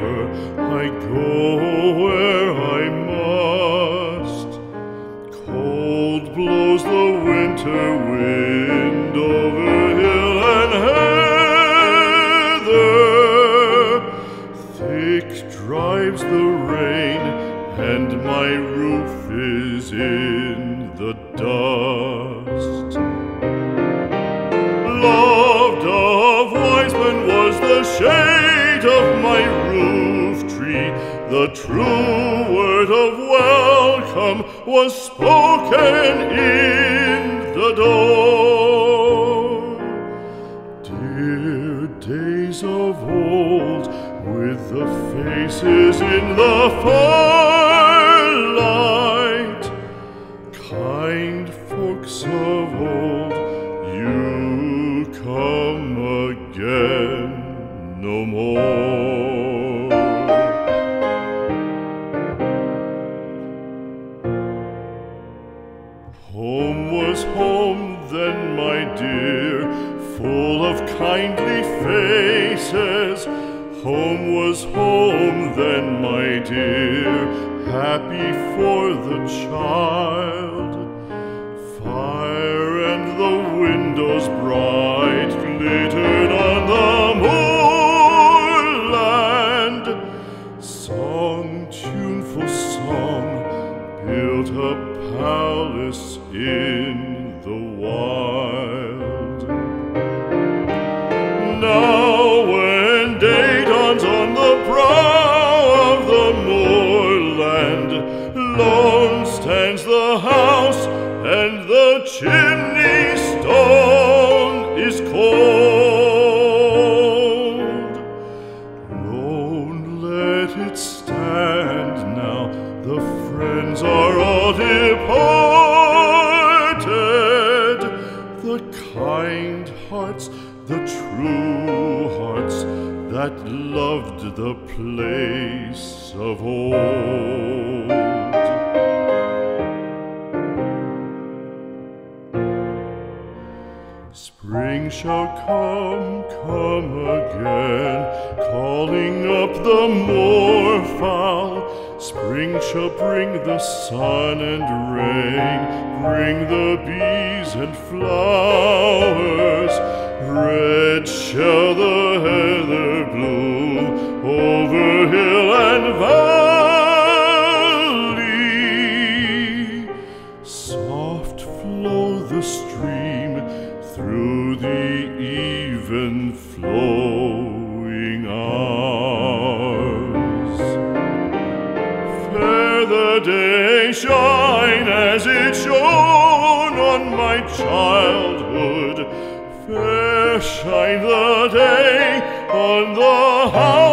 river, I go where I must. Cold blows the winter wind over hill and heather. Thick drives the rain, and my roof is in the dust. Loved of wise men was the shade of my roof tree. The true word of welcome was spoken in the door. Dear days of old, with the faces in the firelight, kind folks of old, you come again no more. Home was home then, my dear, full of kindly faces. Home was home then, my dear, happy for the child. Fire and the windows bright glittered on the moorland. Song, tuneful song, built a palace in the wild. Now when day dawns on the brow of the moorland, lone stands the house and the chimney stone is cold. Lone, let it stand now, the friends are all departed. The kind hearts, the true hearts that loved the place of old. Spring shall come again, calling up the moorfowl. Spring shall bring the sun and rain, bring the bees and flowers. Red shall the heather bloom over hill and valley. Soft flow the stream through the even flowing hours. Fair the day shine as it shone on my childhood. Fair shine the day on the house